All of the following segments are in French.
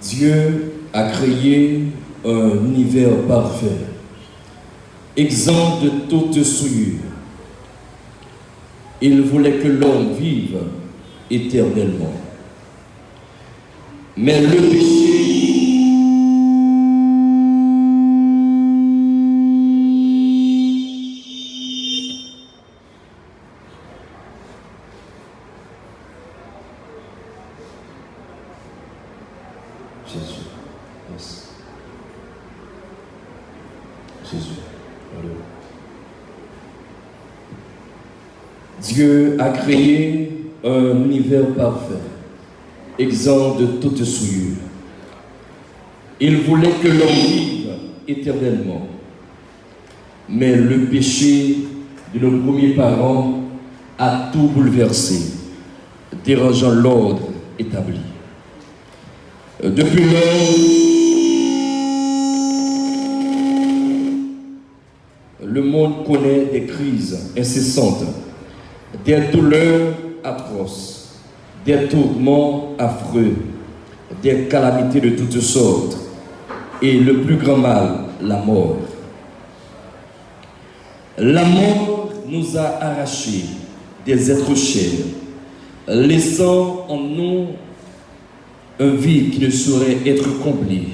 Dieu a créé un univers parfait, exempt de toute souillure. Il voulait que l'homme vive éternellement. Mais le péché Jésus. Yes. Jésus. Alléluia. Dieu a créé un univers parfait, exempt de toute souillure. Il voulait que l'homme vive éternellement. Mais le péché de nos premiers parents a tout bouleversé, dérangeant l'ordre établi. Depuis lors, le monde connaît des crises incessantes, des douleurs atroces, des tourments affreux, des calamités de toutes sortes, et le plus grand mal, la mort. La mort nous a arrachés des êtres chers, laissant en nous un vide qui ne saurait être comblé,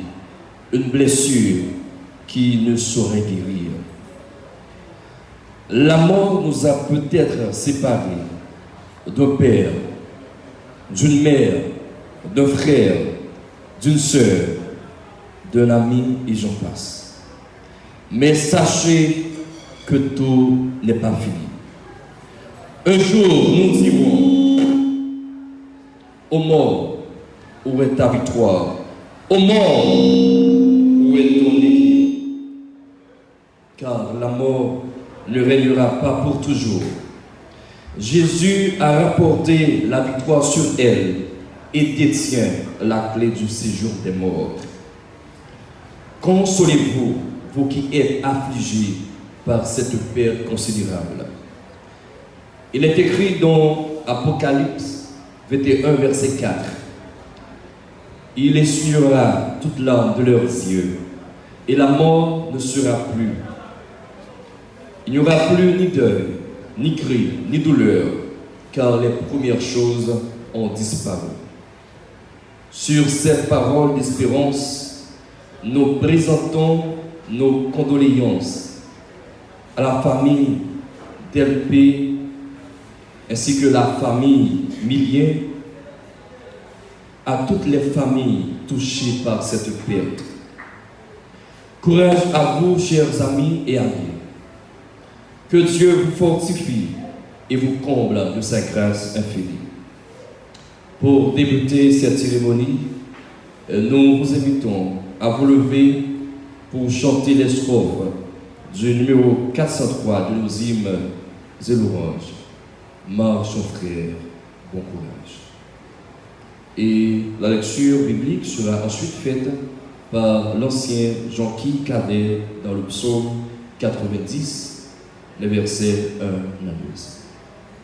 une blessure qui ne saurait guérir. La mort nous a peut-être séparés d'un père, d'une mère, d'un frère, d'une sœur, d'un ami et j'en passe. Mais sachez que tout n'est pas fini. Un jour, nous dirons aux morts, où est ta victoire? Ô mort, où est ton équilibre? Car la mort ne régnera pas pour toujours. Jésus a rapporté la victoire sur elle et détient la clé du séjour des morts. Consolez-vous, vous qui êtes affligés par cette perte considérable. Il est écrit dans Apocalypse 21, verset 4. Il essuiera toute larme de leurs yeux, et la mort ne sera plus. Il n'y aura plus ni deuil, ni cri, ni douleur, car les premières choses ont disparu. Sur cette parole d'espérance, nous présentons nos condoléances à la famille d'LP ainsi que la famille Millien, à toutes les familles touchées par cette perte. Courage à vous, chers amis et amis. Que Dieu vous fortifie et vous comble de sa grâce infinie. Pour débuter cette cérémonie, nous vous invitons à vous lever pour chanter les strophes du numéro 403 de nos hymnes et louanges. Marche, mon frère, bon courage. Et la lecture biblique sera ensuite faite par l'ancien Jean-Guy Cadet dans le psaume 90, les versets 1 à 12.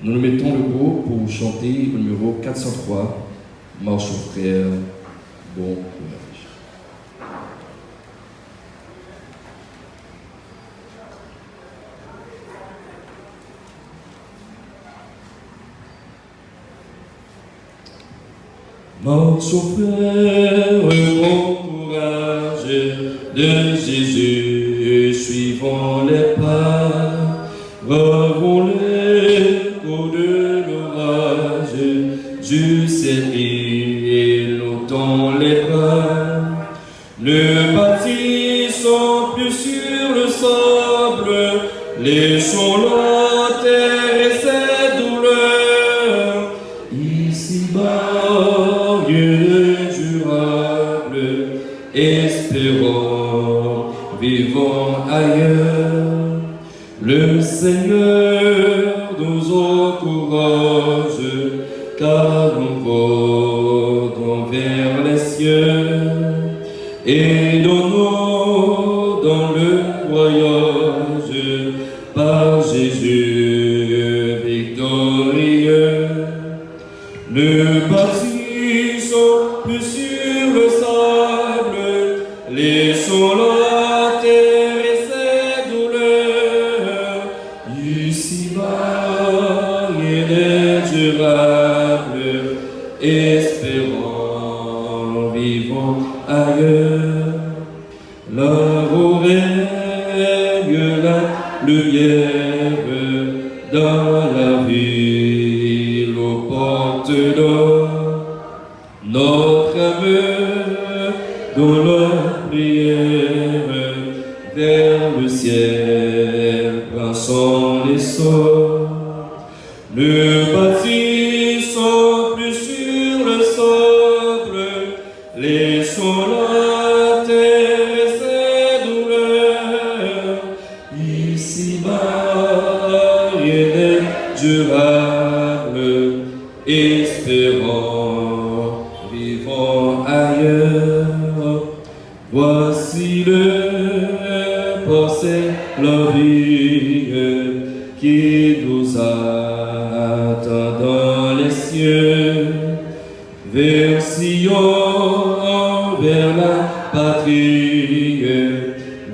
Nous nous mettons le groupe pour chanter le numéro 403, Marche mon frère, bon courage. Marche mon frère, bon courage de Jésus, suivons les pas, ravons l'écho de l'orage, juste et l'automne les bras. Ne bâtissons plus sur le sable, laissons la terre et ses douleurs, ici-bas, durable, espérons, vivons ailleurs. Le Seigneur nous encourage, car nous voguons vers les cieux, et donnons dans le voyage par Jésus victorieux. Ne bâtissons plus sur le sable, laissons la terre et ses douleurs, ici-bas il est durable, espérons, vivons ailleurs. Là où règne la lumière dans la ville aux portes d'or, notre âme dans la prière vers le ciel prend son essor. Ne bâtissons plus sur le sable, laissons la terre et ses douleurs, ici-bas il est durable, espérons, vivons ailleurs. Voici le passé, la vie qui nous attend dans les cieux. Vers Sion, vers la patrie,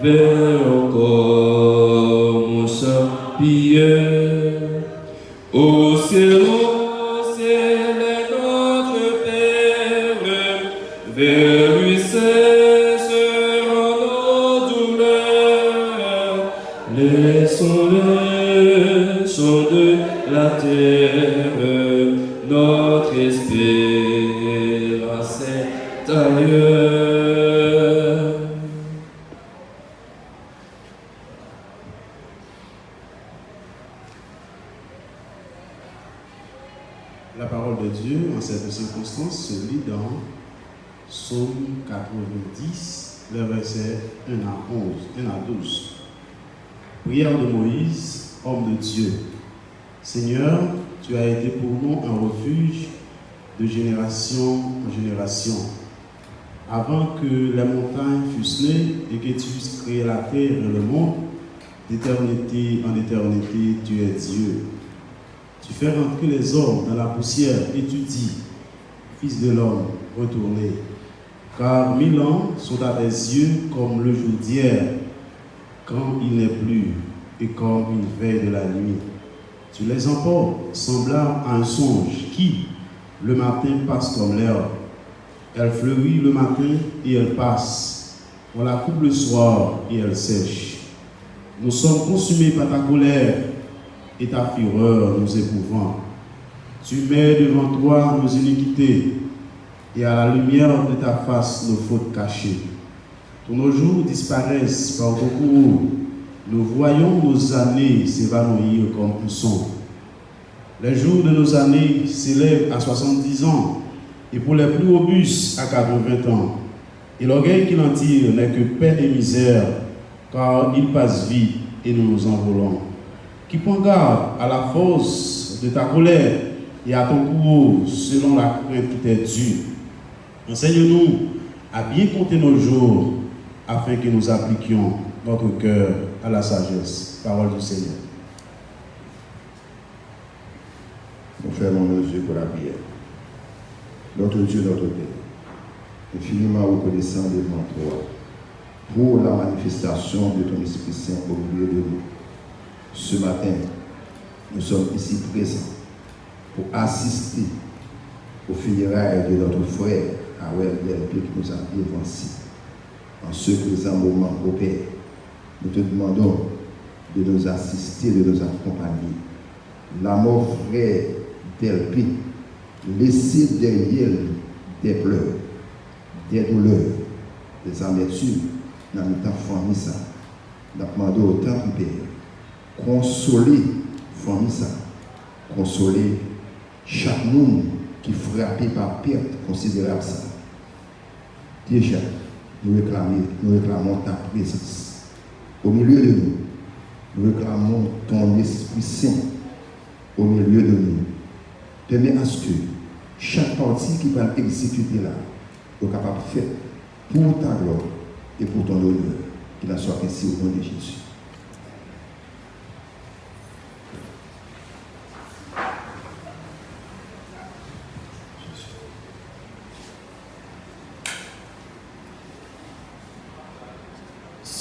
vers encore mon champilleur. Au ciel est notre Père, vers lui cesseront nos douleurs. Laissons le chant de la terre, notre espérance est ailleurs. La parole de Dieu en cette circonstance se lit dans Psaume 90, les versets 1 à 12. Prière de Moïse, homme de Dieu. Seigneur, tu as été pour nous un refuge de génération en génération. Avant que les montagnes fussent nées et que tu eusses créé la terre et le monde, d'éternité en éternité, tu es Dieu. Tu fais rentrer les hommes dans la poussière et tu dis, Fils de l'homme, retournez. Car 1000 ans sont à tes yeux comme le jour d'hier, quand il n'est plus, et comme une veille de la nuit. Tu les emportes semblables à un songe qui, le matin, passe comme l'herbe. Elle fleurit le matin et elle passe. On la coupe le soir et elle sèche. Nous sommes consumés par ta colère et ta fureur nous éprouvant. Tu mets devant toi nos iniquités et à la lumière de ta face nos fautes cachées. Tous nos jours disparaissent par beaucoup. Nous voyons nos années s'évanouir comme un son. Les jours de nos années s'élèvent à 70 ans et pour les plus robustes à 80 ans. Et l'orgueil qu'il en tire n'est que peine et misère, car il passe vite et nous nous envolons. Qui prend garde à la force de ta colère et à ton courroux selon la crainte qui t'est due. Enseigne-nous à bien compter nos jours afin que nous appliquions notre cœur à la sagesse. Parole du Seigneur. Nous fermons nos yeux pour la prière. Notre Dieu, notre Père, infiniment reconnaissant devant toi pour la manifestation de ton Esprit Saint au milieu de nous. Ce matin, nous sommes ici présents pour assister aux funérailles de notre frère Awel Delpé qui nous a dévancés. En ce présent moment, au Père, nous te demandons de nous assister, de nous accompagner. La mort frère Delpé, laissé derrière lui des pleurs, des douleurs, des amertumes, dans le temps famille ça. Nous demandons au temps Père, consoler famille ça, consoler chaque monde qui frappé par perte considérable ça. Déjà, nous réclamons ta présence au milieu de nous. Nous réclamons ton Esprit Saint au milieu de nous. Permets à ce que chaque partie qui va exécuter là soit capable de faire pour ta gloire et pour ton honneur. Qu'il en soit ainsi au nom de Jésus.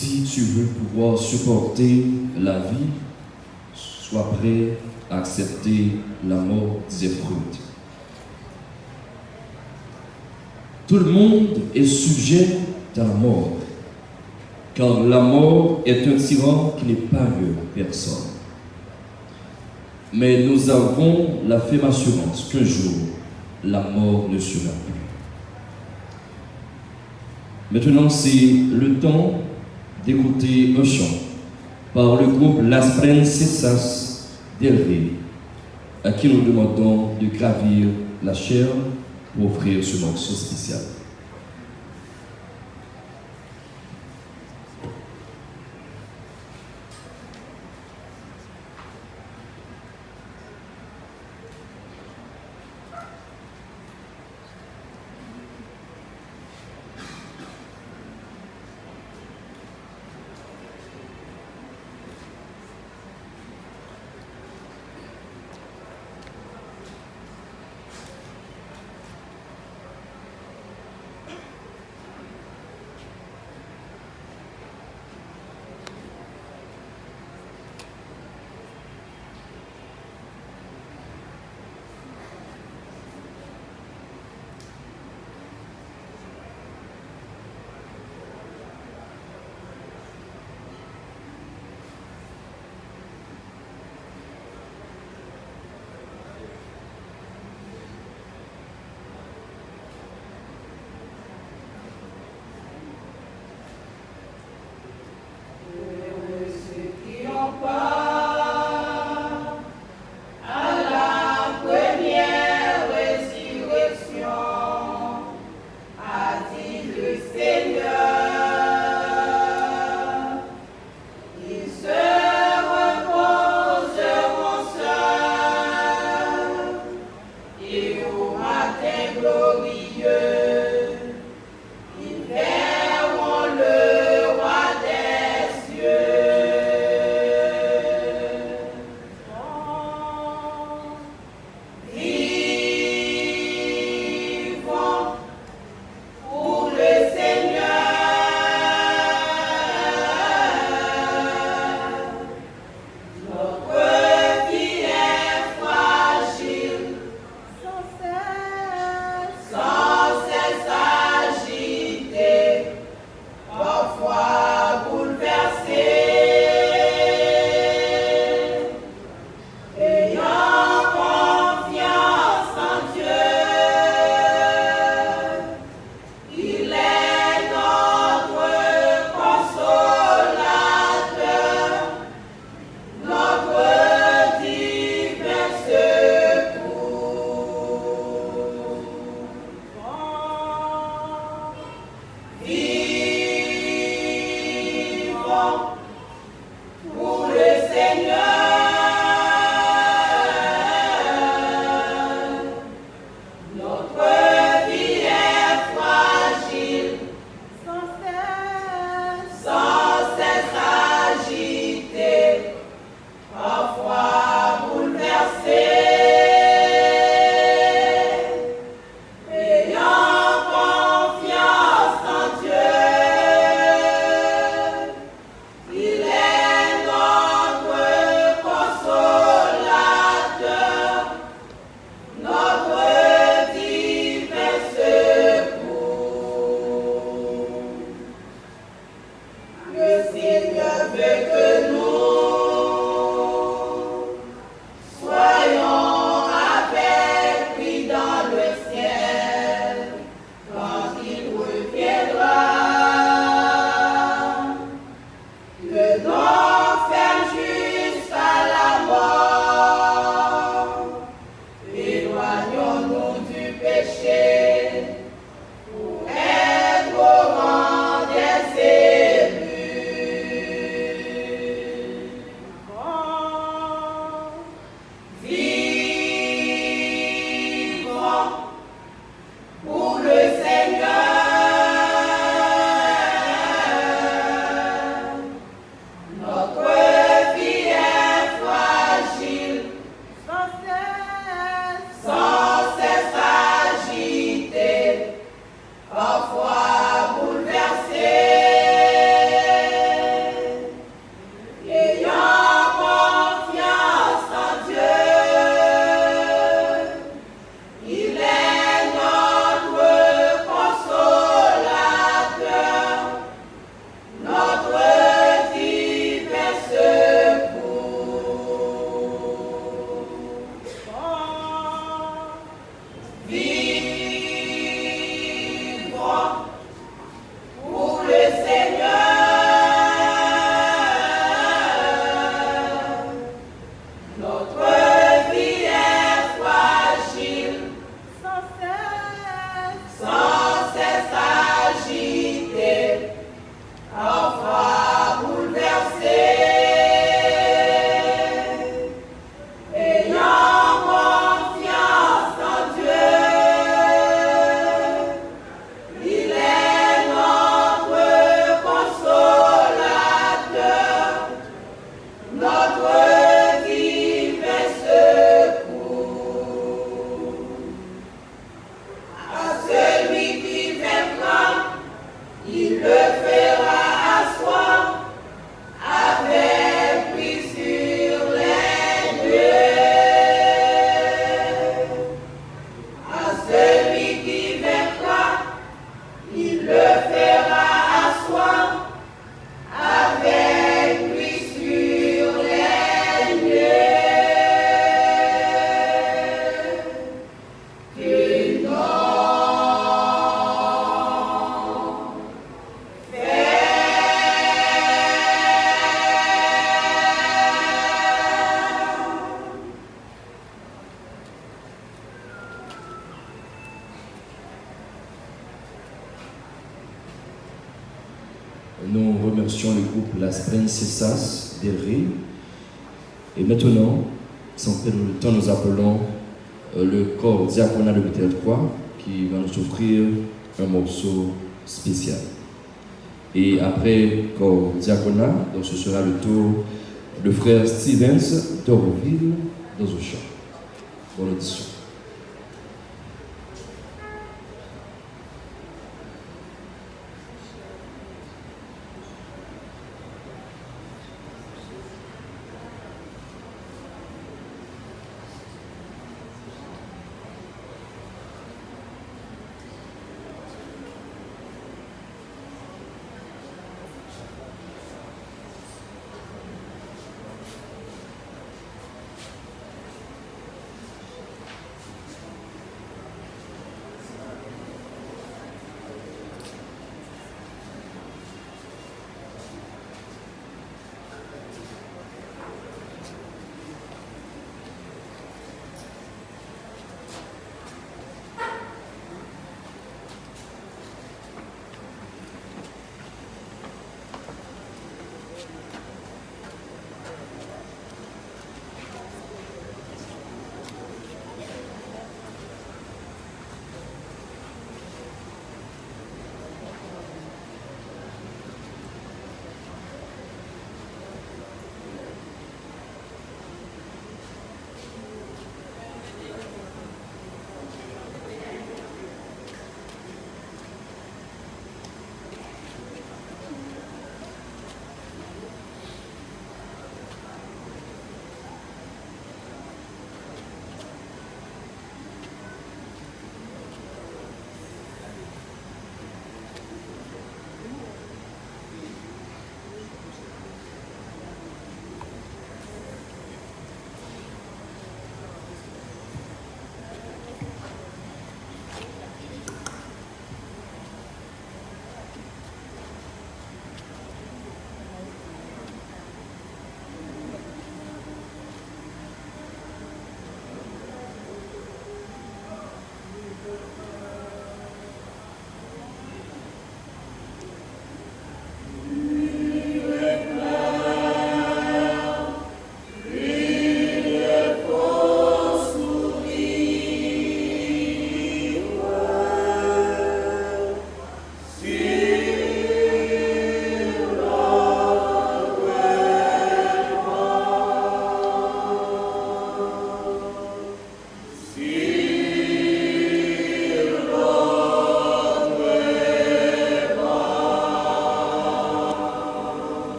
Si tu veux pouvoir supporter la vie, sois prêt à accepter la mort, disait Freud. Tout le monde est sujet à la mort, car la mort est un tyran qui n'épargne personne. Mais nous avons la ferme assurance qu'un jour, la mort ne sera plus. Maintenant, c'est le temps d'écouter un chant par le groupe Las Princesas del Rey, à qui nous demandons de gravir la chair pour offrir ce morceau spécial. Nous remercions le groupe Las Princesas del Rey. Et maintenant, sans perdre le temps, nous appelons le corps diaconal de Bethel 3 qui va nous offrir un morceau spécial. Et après corps diaconal, donc ce sera le tour de frère Stevens d'Orville dans un chant. Bonne audition.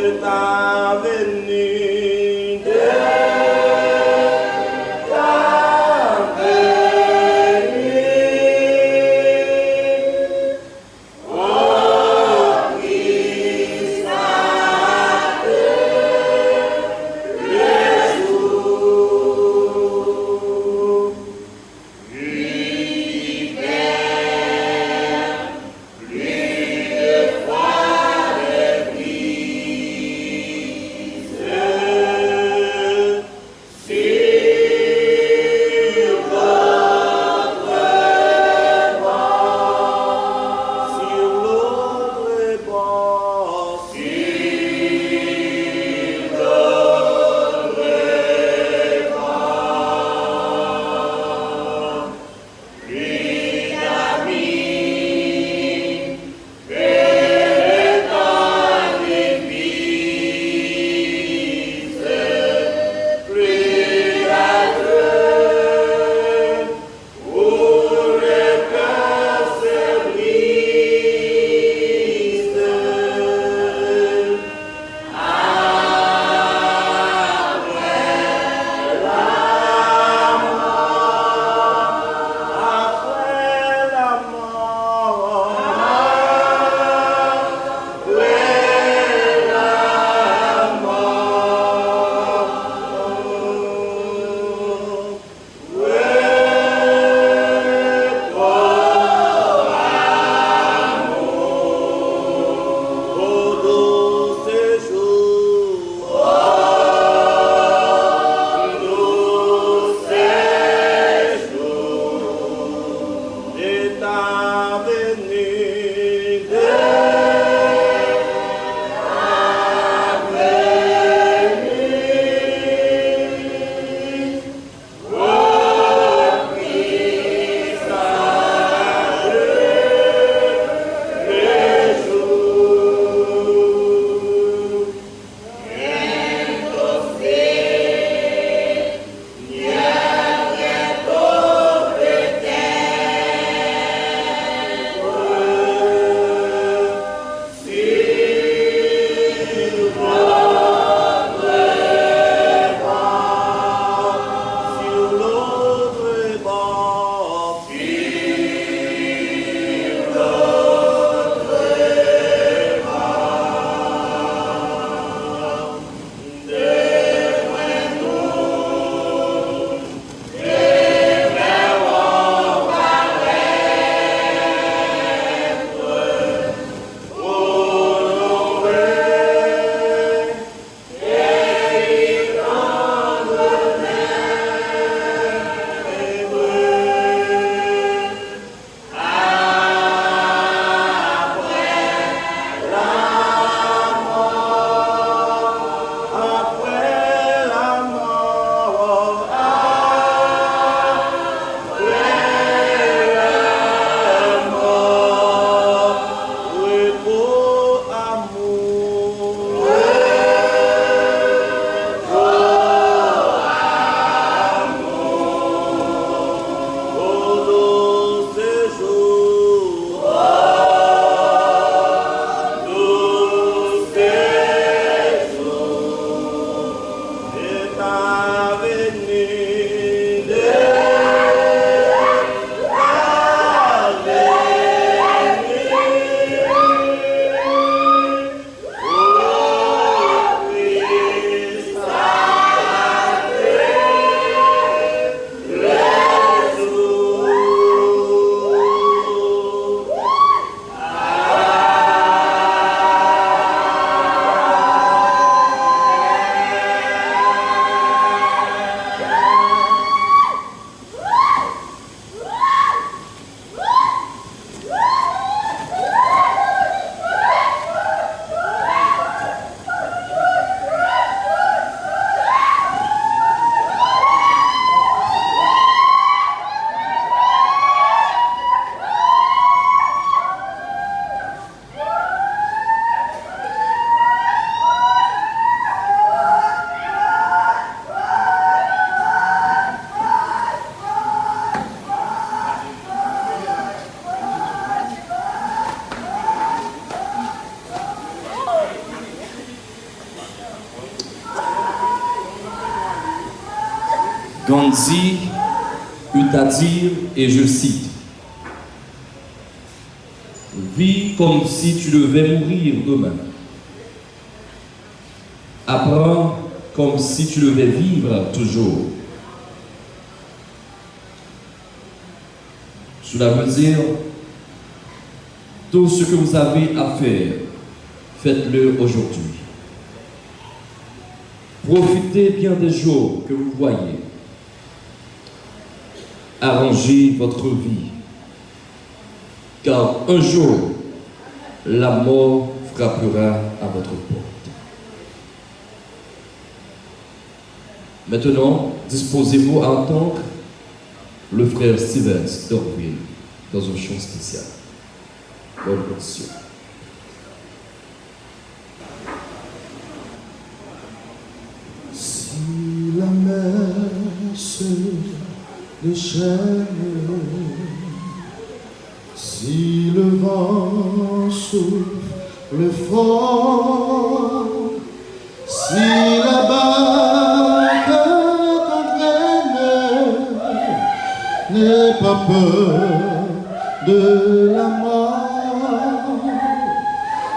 de ta venue, de ta venue. Oh Christ, le jour qui fait plus de foi de Christ. Gandhi eut à dire, et je cite, « Vis comme si tu devais mourir demain. Apprends comme si tu devais vivre toujours. » Cela veut dire, tout ce que vous avez à faire, faites-le aujourd'hui. Profitez bien des jours que vous voyez. Arrangez votre vie, car un jour, la mort frappera à votre porte. Maintenant, disposez-vous à entendre le frère Stevens d'Orville dans un chant spécial. Bonne audition. Si la mer se déchaîne, si le vent souffle fort, si la barque t'entraîne, n'aie pas peur de la mort.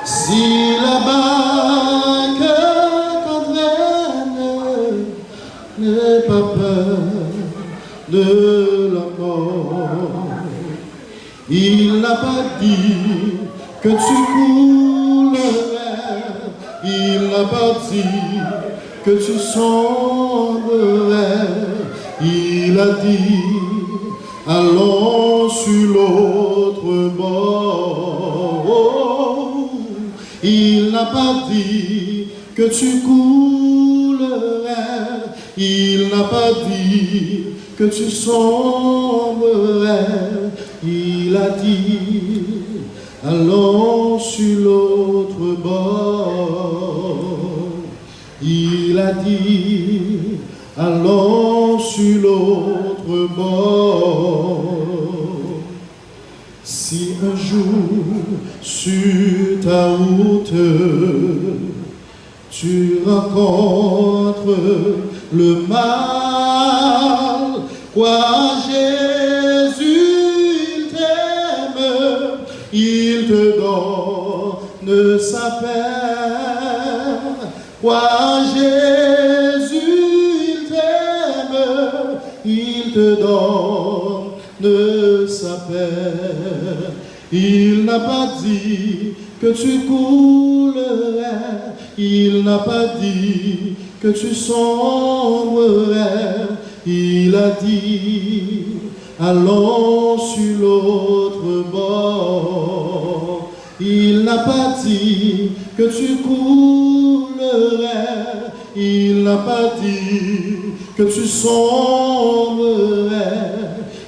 Si la barque t'entraîne, n'aie pas peur de la mort. Il n'a pas dit que tu coulerais, il n'a pas dit que tu sombrerais, il a dit allons sur l'autre bord. Il n'a pas dit que tu coulerais, il n'a pas dit que tu sombrerais, il a dit allons sur l'autre bord. Il a dit allons sur l'autre bord. Si un jour sur ta route tu rencontres le mal, crois Jésus, il t'aime, il te donne sa paix. Crois Jésus, il t'aime, il te donne sa paix. Il n'a pas dit que tu coulerais, il n'a pas dit que tu sombrerais, il a dit allons sur l'autre bord. Il n'a pas dit que tu coulerais, il n'a pas dit que tu sombrerais,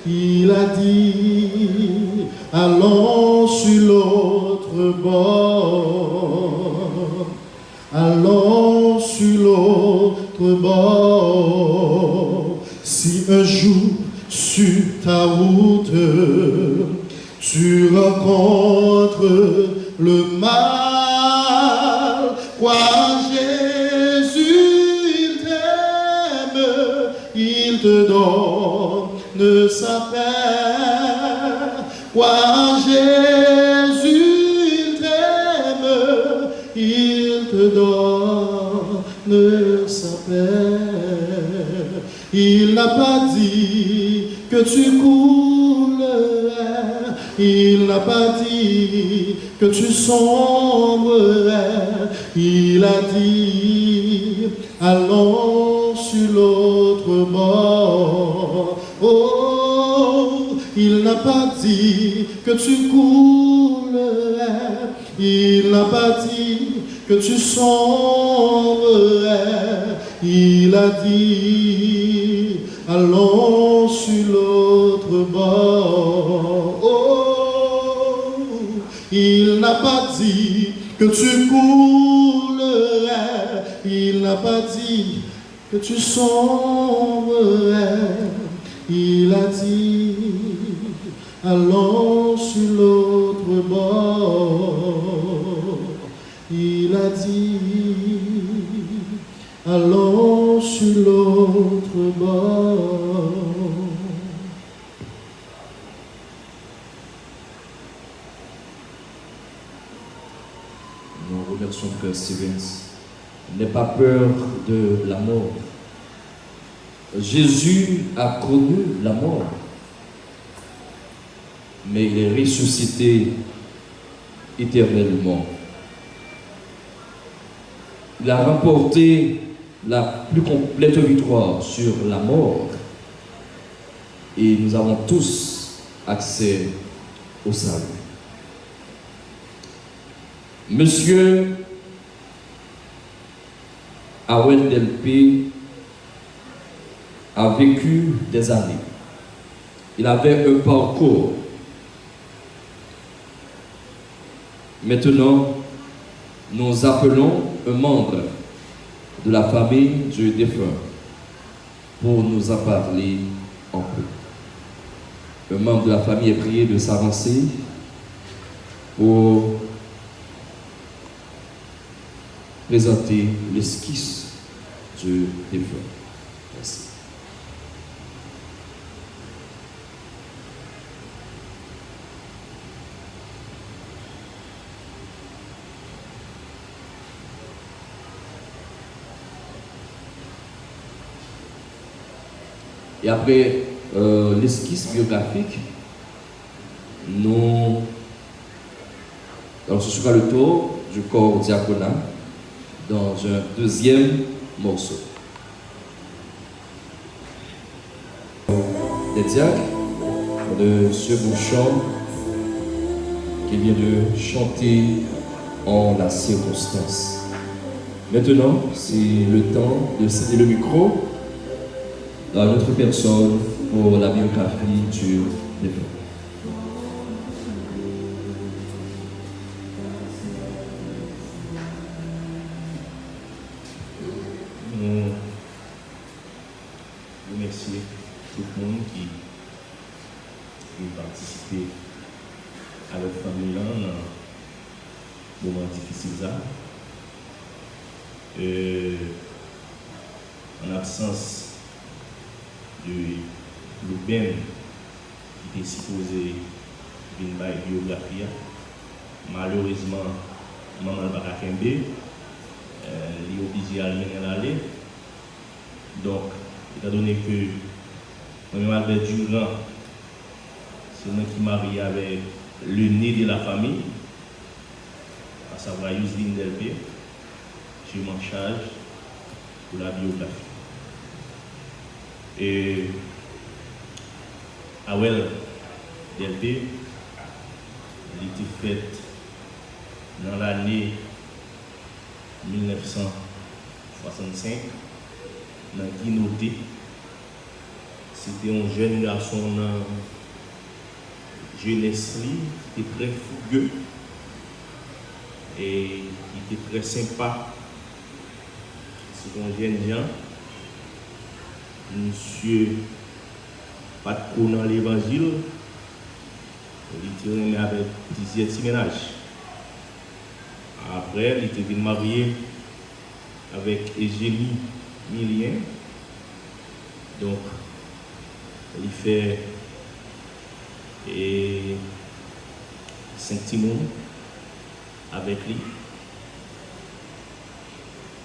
il a dit allons sur l'autre bord. Allons sur l'autre bord. Si un jour sur ta route tu rencontres le mal, crois Jésus, il t'aime, il te donne sa paix. Crois Jésus, il t'aime, il te donne sa paix. Il n'a pas dit que tu coulerais, il n'a pas dit que tu sombrerais, il a dit allons sur l'autre bord. Oh, il n'a pas dit que tu coulerais, il n'a pas dit que tu sombrerais, il a dit allons sur l'autre bord. Oh, il n'a pas dit que tu coulerais, il n'a pas dit que tu sombrerais, il a dit allons sur l'autre bord. Il a dit allons sur l'autre bord. son frère Stevens, n'aie pas peur de la mort. Jésus a connu la mort, mais il est ressuscité éternellement. Il a remporté la plus complète victoire sur la mort et nous avons tous accès au salut. Monsieur Awel Delpé a vécu des années. Il avait un parcours. Maintenant, nous appelons un membre de la famille du défunt pour nous en parler un peu. Un membre de la famille est prié de s'avancer pour présenter l'esquisse du défunt. Merci. Et après l'esquisse biographique, alors ce sera le tour du corps diaconal dans un deuxième morceau. Des diacres de ce Bouchon qui vient de chanter en la circonstance. Maintenant, c'est le temps de céder le micro à notre personne pour la biographie du défunt. Nous remercions tout le monde qui a participé à la famille dans un moment difficile. En absence de Louben qui était supposé venir par biographie, malheureusement, maman Barakembe, il est obligé à aller. Donc, étant donné que moi, Albert Durand, c'est moi qui marie avec le nez de la famille, à savoir Yuseline Delpé, je m'en charge pour la biographie. Et Awel Delpé, il était fait dans l'année 1965 dans Guinoté. C'était un jeune garçon dans jeunesse qui était très fougueux et qui était très sympa. C'est un jeune gens. Monsieur pas trop dans l'évangile, il était avec plusieurs ménages. Après, il était venu marier avec Égénie Milien. Donc, il fait 5 timons avec lui.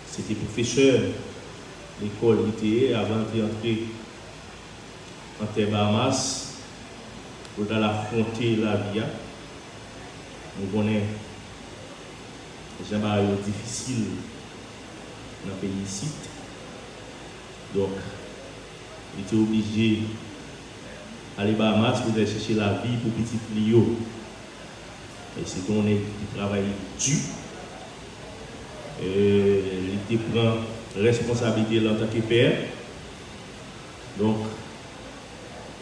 C'était professeur de l'école littéraire avant d'entrer en terre Bahamas pour affronter la vie. Nous connaissons des gens difficiles dans le pays ici. Donc, il était obligé d'aller à Bahamas pour aller chercher la vie pour petit Lio. Et c'est qu'on est qui travaille dur. Il prend responsabilité en tant que père. Donc,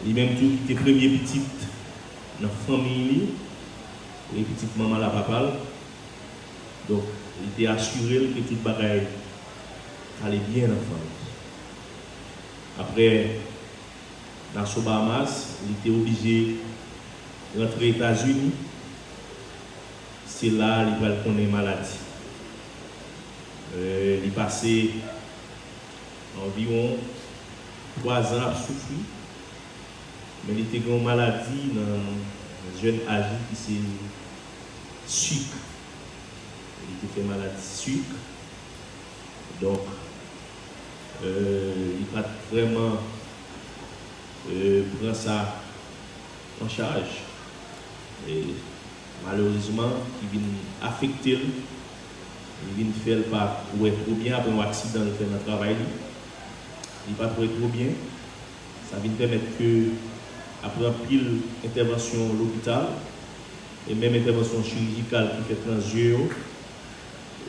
lui-même tout qui était premier petit dans la famille, et petite maman la papa. Donc, il était assuré que tout le bagage allait bien dans la famille. Après, dans ce Bahamas, il était obligé de rentrer aux États-Unis. C'est là qu'il va connaître maladie. Il passé environ 3 ans à souffrir. Mais il était une maladie dans un jeune âge qui c'est sucre. il était fait maladie sucre. Donc, il pas vraiment prendre ça en charge. Et malheureusement, il vient affecter, il vient faire pas pour être trop bien après un accident, il fait notre travail. Il pas pour être trop bien. Ça vient permettre que, après pile intervention à l'hôpital, et même intervention chirurgicale qui fait dans les yeux,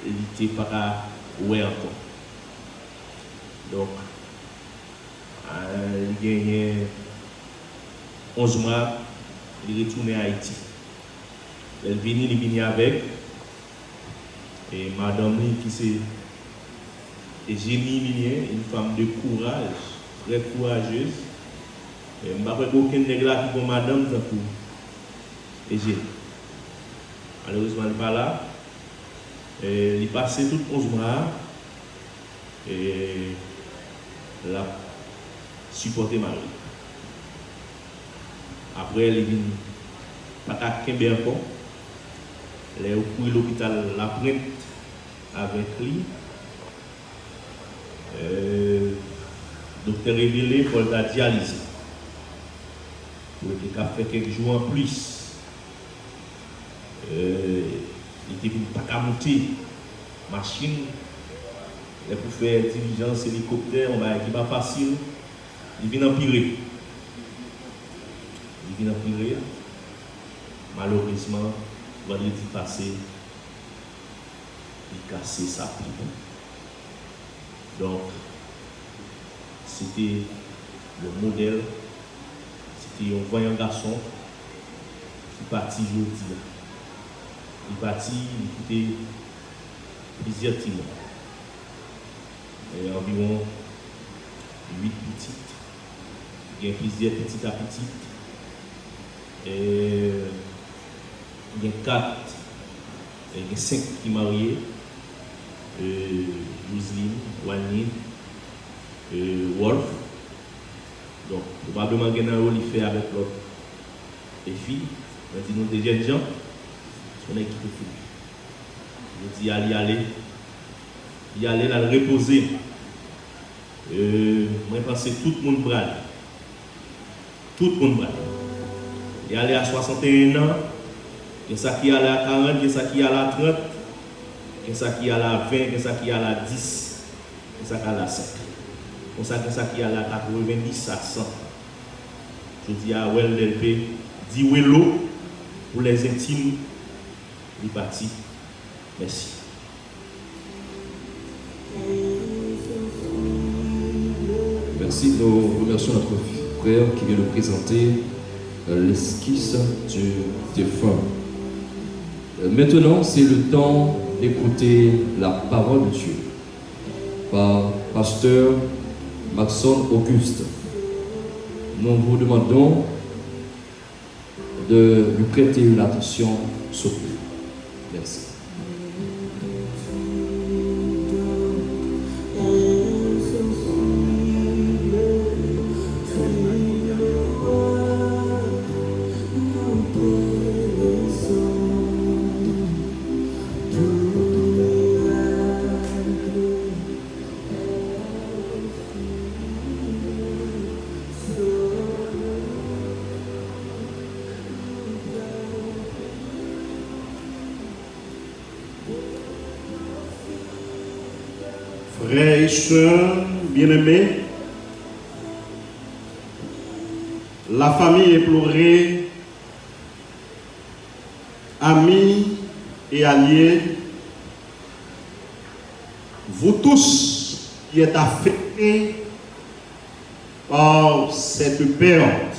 il n'était pas ouais encore. Donc, il gagne 11 mois, il retourne à Haïti. Elle vient avec, et madame qui c'est génie minier, une femme de courage, très courageuse. Et je ne sais pas aucun nègre qui pour madame d'un coup. Et j'ai. Malheureusement, elle n'est pas là. Il est passé tout 11 mois. Et elle a supporté Marie. Après, elle est venue. Pas qu'à Kembe encore. Elle est au cours de l'hôpital La Printe avec lui. Docteur révélé pour la dialyse. Il a fait quelques jours en plus. Il était pas qu'à monter machine. Et pour faire diligence hélicoptère, on va dire pas facile. Il vient empirer. Malheureusement, vendredi passé, il a cassé sa pipe. Donc, c'était le modèle, c'était un voyant garçon qui partit jeudi. Il partit, il quittait plusieurs timons. Environ 8 petites. Il y a plusieurs petites à petites. Et il y a 4, il y a 5 qui sont mariés. Roseline, Wanine, Wolf. Donc, probablement, il y a un rôle qu'il fait avec l'autre filles. On dit nous des jeunes gens, on est équipe de foot. Je dis y aller, la reposer. Moi, je pense que tout le monde brade. Tout le monde brade. Il y aller à 61 ans, il y a ça qui allait à 40, il y a ça qui allait à 30. Il y a ça qui a la 20, il y a ça qui a la 10, il y a ça qui a la 5. Il y a ça qui a la 90 à 100. Je dis à WLDP, dis Wello pour les intimes, il est parti. Merci. Merci, nous remercions notre frère qui vient nous présenter l'esquisse du défunt. Maintenant, c'est le temps d'écouter la parole de Dieu par pasteur Maxon Auguste. Nous vous demandons de lui prêter une attention souple. Merci. Frères et sœurs bien-aimés, la famille éplorée, amis et alliés, vous tous qui êtes affectés par cette perte,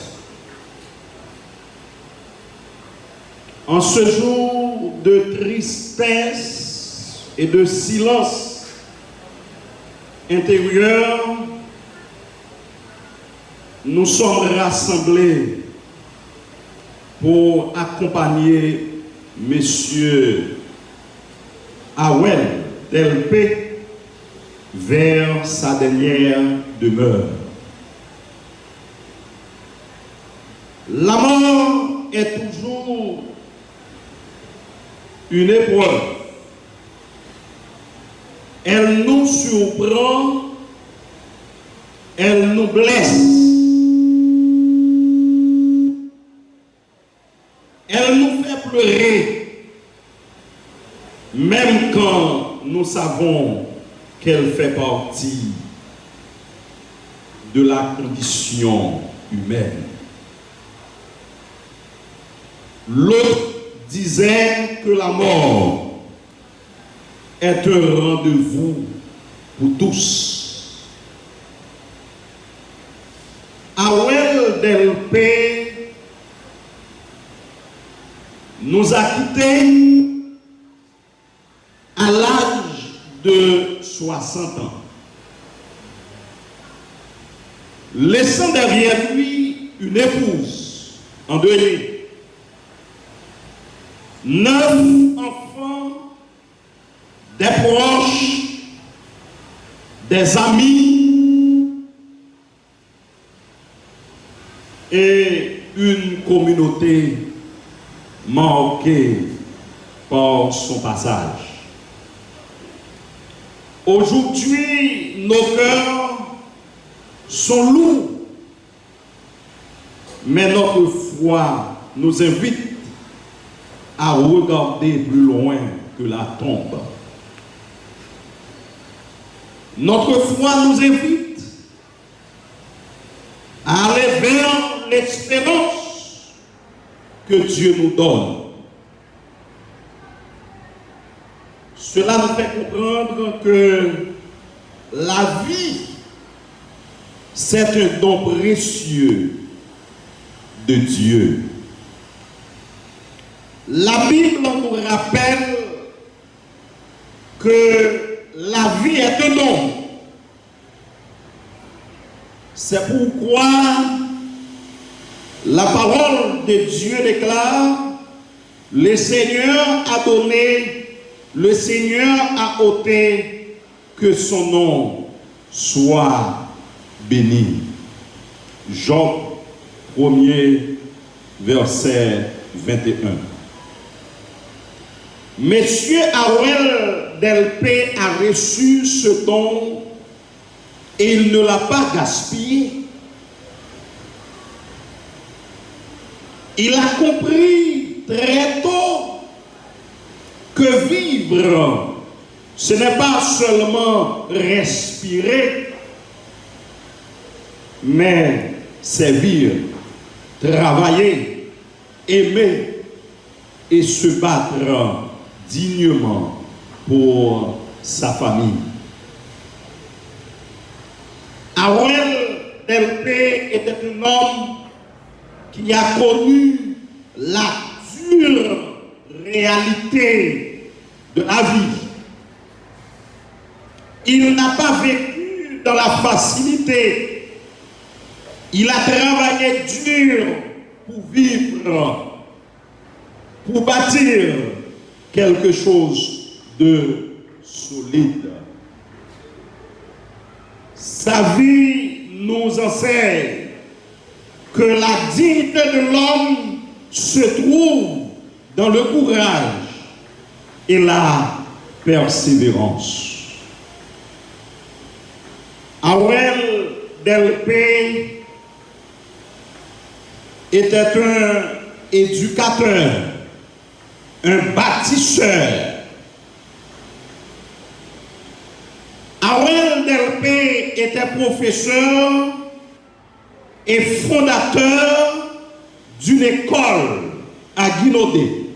en ce jour de tristesse et de silence intérieur, nous sommes rassemblés pour accompagner Monsieur Awel Delpé vers sa dernière demeure. La mort est toujours une épreuve elle nous surprend, elle nous blesse, elle nous fait pleurer, même quand nous savons qu'elle fait partie de la condition humaine. L'autre disait que la mort est un rendez-vous pour tous. Awel Delpé nous a quittés à l'âge de 60 ans, laissant derrière lui une épouse endeuillée, 9 enfants, des proches, des amis et une communauté marquée par son passage. Aujourd'hui, nos cœurs sont lourds, mais notre foi nous invite à regarder plus loin que la tombe. Notre foi nous invite à aller vers l'espérance que Dieu nous donne. Cela nous fait comprendre que la vie, c'est un don précieux de Dieu. La Bible nous rappelle que la vie est un don. C'est pourquoi la parole de Dieu déclare: le Seigneur a donné, le Seigneur a ôté, que son nom soit béni. Job 1er, verset 21. Monsieur Awel Delpé a reçu ce don et il ne l'a pas gaspillé. Il a compris très tôt que vivre, ce n'est pas seulement respirer, mais servir, travailler, aimer et se battre dignement pour sa famille. Awel Delpé était un homme qui a connu la dure réalité de la vie. Il n'a pas vécu dans la facilité. Il a travaillé dur pour vivre, pour bâtir quelque chose de solide. Sa vie nous enseigne que la dignité de l'homme se trouve dans le courage et la persévérance. Awel Delpé était un éducateur, un bâtisseur. Awel Delpé était professeur et fondateur d'une école à Guinodé.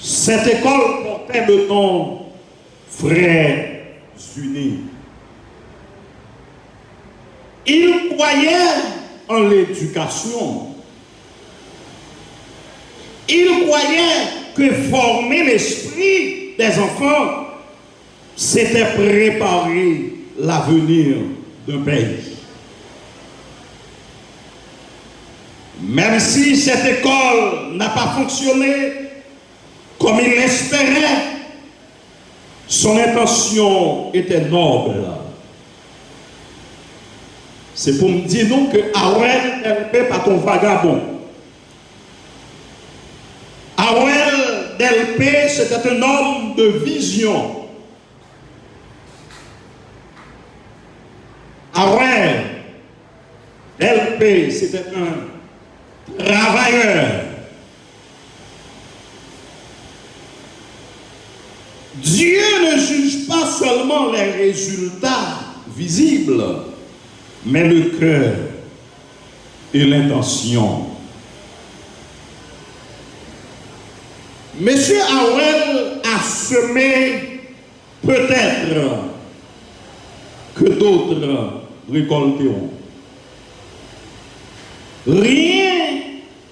Cette école portait le nom Frères Unis. Il croyait en l'éducation. Il croyait que former l'esprit des enfants, c'était préparer l'avenir d'un pays. Même si cette école n'a pas fonctionné comme il l'espérait, son intention était noble. C'est pour me dire non que Awel Delpé pas ton vagabond. Awel Delpé, c'était un homme de vision. Delpé, c'était un travailleur. Dieu ne juge pas seulement les résultats visibles, mais le cœur et l'intention. Monsieur Howell a semé peut-être que d'autres récolteront. Rien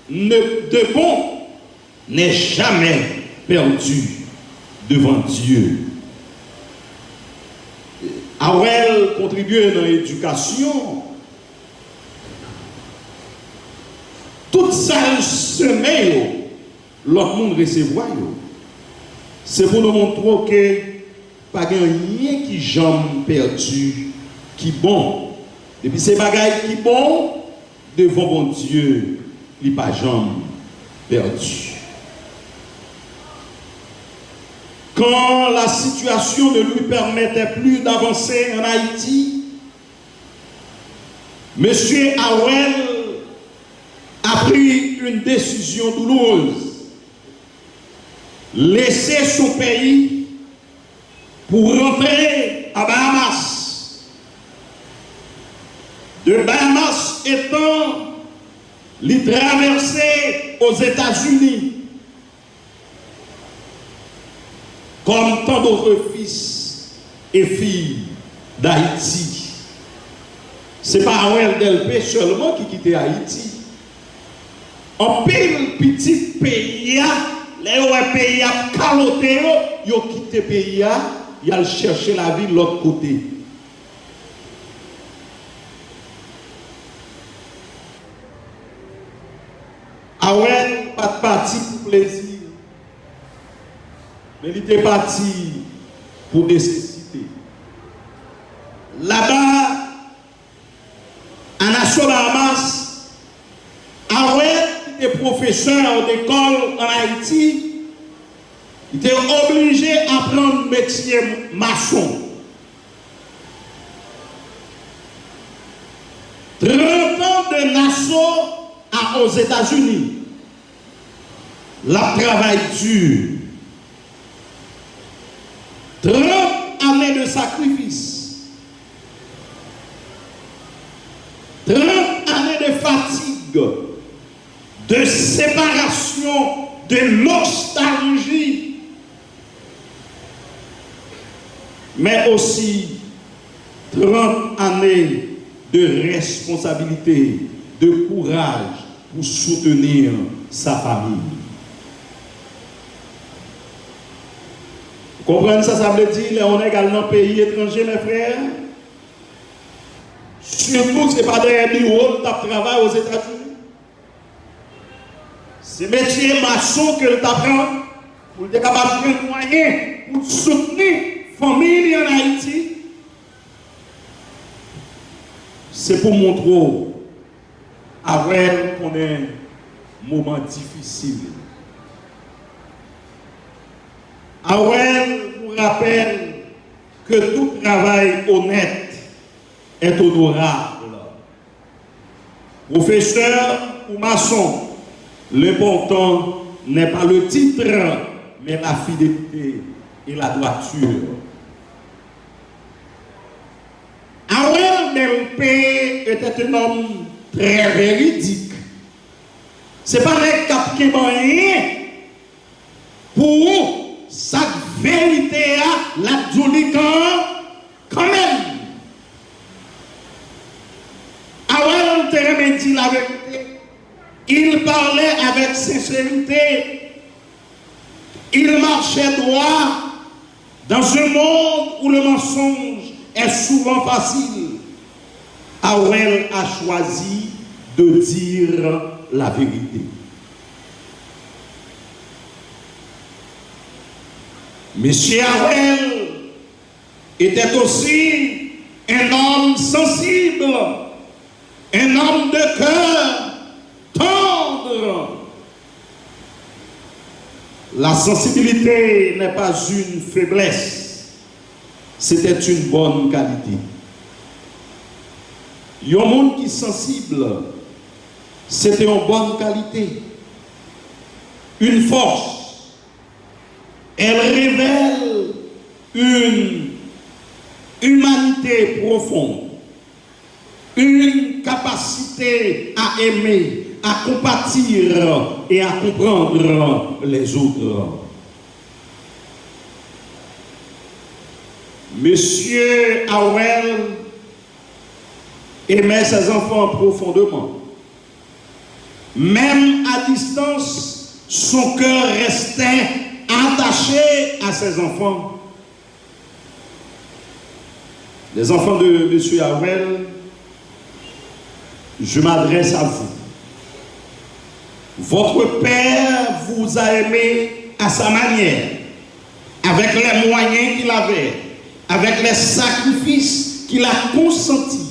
de bon n'est jamais perdu devant Dieu. Howell contribuait dans l'éducation. Tout ça semé, l'autre monde recevoir. C'est pour nous montrer que pas rien qui jamais perdu, qui bon. Depuis ces bagailles qui bon, devant bon Dieu, il n'est pas jamais perdu. Quand la situation ne lui permettait plus d'avancer en Haïti, M. Howell a pris une décision douloureuse. Laisser son pays pour rentrer à Bahamas. De Bahamas étant les traverser aux États-Unis. Comme tant d'autres fils et filles d'Haïti. Ce n'est pas Howell Delpé seulement qui quittait Haïti. En pile petit pays, les pays à caloté, ils ont quitté le pays, ils ont cherché la vie de l'autre côté. Howell pas parti pour plaisir. Mais il était parti pour nécessité. Là-bas, à Nassau-Bahamas, Howell, qui était professeur d'école en Haïti, il était obligé à apprendre le métier maçon. 30 ans de Nassau aux États-Unis. La travail dur. 30 années de sacrifice, 30 années de fatigue, de séparation, de nostalgie, mais aussi 30 années de responsabilité, de courage pour soutenir sa famille. Comprenez ça, ça veut dire qu'on est également pays étranger, mes frères. Surtout, ce n'est pas des bureaux qui travaillent aux États-Unis. C'est métier maçon que tu apprends pour être capable de prendre moyens pour soutenir la famille en Haïti. C'est pour montrer après qu'on est un moment difficile. Howell nous rappelle que tout travail honnête est honorable. Professeur ou maçon, l'important n'est pas le titre, mais la fidélité et la droiture. Howell Delpé était un homme très véridique. Ce n'est pas un cap qui rien pour sa vérité à la jolie quand même. Howell te dit la vérité. Il parlait avec sincérité. Il marchait droit dans un monde où le mensonge est souvent facile. Howell a choisi de dire la vérité. Monsieur Howell était aussi un homme sensible, un homme de cœur tendre. La sensibilité n'est pas une faiblesse, c'était une bonne qualité. Il y a un monde qui est sensible, c'était en bonne qualité, une force. Elle révèle une humanité profonde, une capacité à aimer, à compatir et à comprendre les autres. Monsieur Howell aimait ses enfants profondément. Même à distance, son cœur restait attaché à ses enfants. Les enfants de monsieur Howell, je m'adresse à vous. Votre père vous a aimé à sa manière, avec les moyens qu'il avait, avec les sacrifices qu'il a consentis.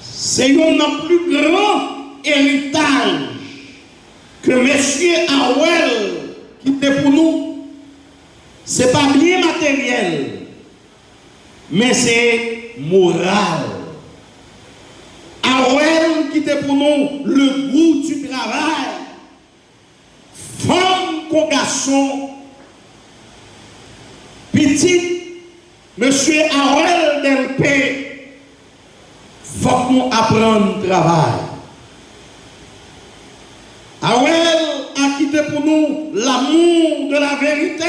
C'est un plus grand héritage que M. Howell qui était pour nous. Ce n'est pas bien matériel, mais c'est moral. Howell qui était pour nous le goût du travail, femme comme garçon, petit, M. Howell Delpé, il faut que nous apprenions le travail. Howell a quitté pour nous l'amour de la vérité.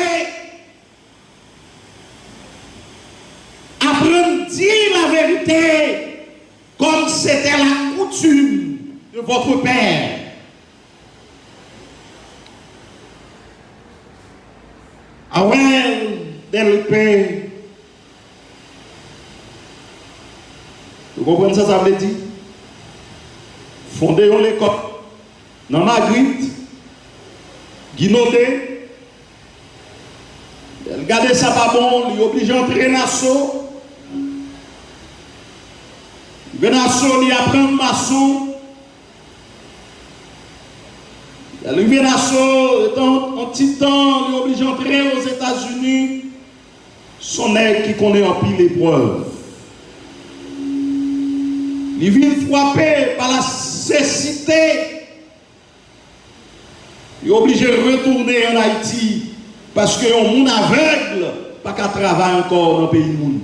Apprendre à dire la vérité comme c'était la coutume de votre père. Howell Delpé. Vous comprenez ça, ça veut dire? Fondez l'école dans Magritte, Guinodé, regardez ça pas bon, il est obligé d'entrer dans l'assaut. Il va dans il apprend maçon. Il vient dans l'assaut, en petit temps, il est obligé d'entrer aux États-Unis. Son aigle qui connaît en pile l'épreuve. Il vient frappé par la cécité. Il est obligé de retourner en Haïti parce que un monde aveugle pas qu'à travailler encore dans le pays du monde.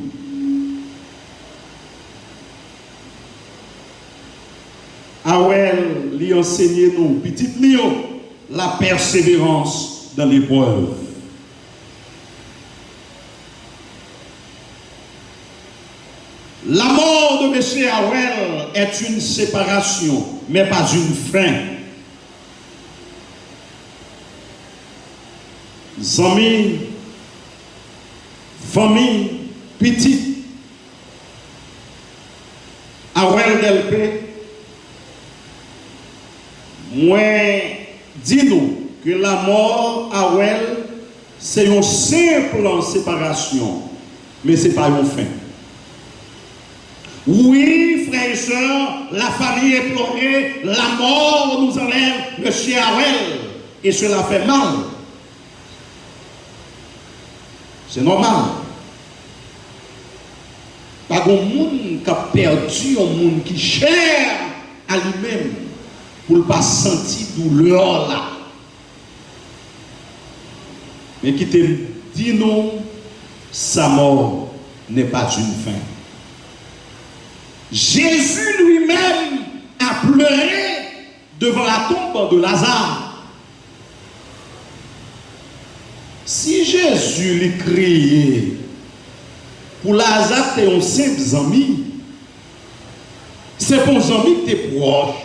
Howell lui enseigne nous, petit Léon, la persévérance dans l'épreuve. La mort de M. Howell est une séparation, mais pas une fin. Amis, famille, petit. Howell Delpé, moi, dis-nous que la mort Howell, c'est une simple séparation, mais ce n'est pas une fin. Oui, frères et sœurs, la famille est pleurée, la mort nous enlève M. Howell, et cela fait mal. C'est normal. Pas un monde qui a perdu, un monde qui cher à lui-même pour ne pas sentir douleur là. Mais qui te dit non, sa mort n'est pas une fin. Jésus lui-même a pleuré devant la tombe de Lazare. Si Jésus lui criait, pour Lazare, tu es un simple ami. C'est pour un ami qui est proche.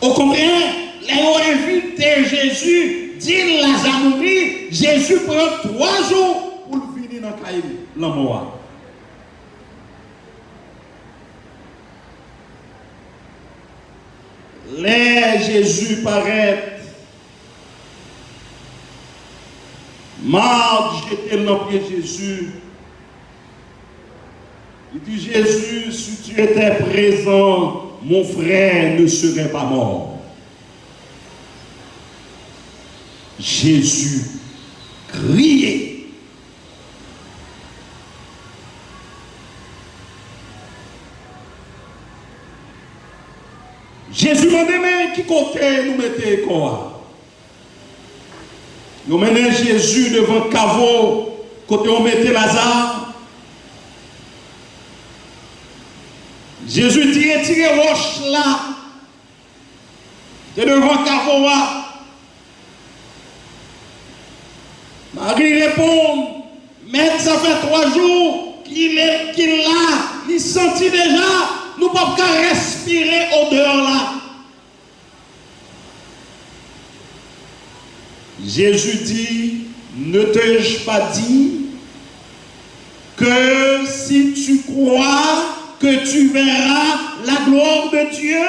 Au contraire, les invités Jésus, dit Lazare mourir, Jésus prend 3 jours pour le finir dans la mort. Les Jésus paraît, Marc j'étais dans le pied de Jésus. Il dit Jésus, si tu étais présent, mon frère ne serait pas mort. Jésus criait. mais qui côté nous mettez quoi? Nous menons Jésus devant le caveau, côté on mettait Lazare. Jésus dit, tirez roche là. Et devant le caveau là. Marie répond, mais ça fait 3 jours qu'il est là, il sentit déjà, nous ne pouvons pas respirer odeur là. Jésus dit, ne t'ai-je pas dit que si tu crois que tu verras la gloire de Dieu?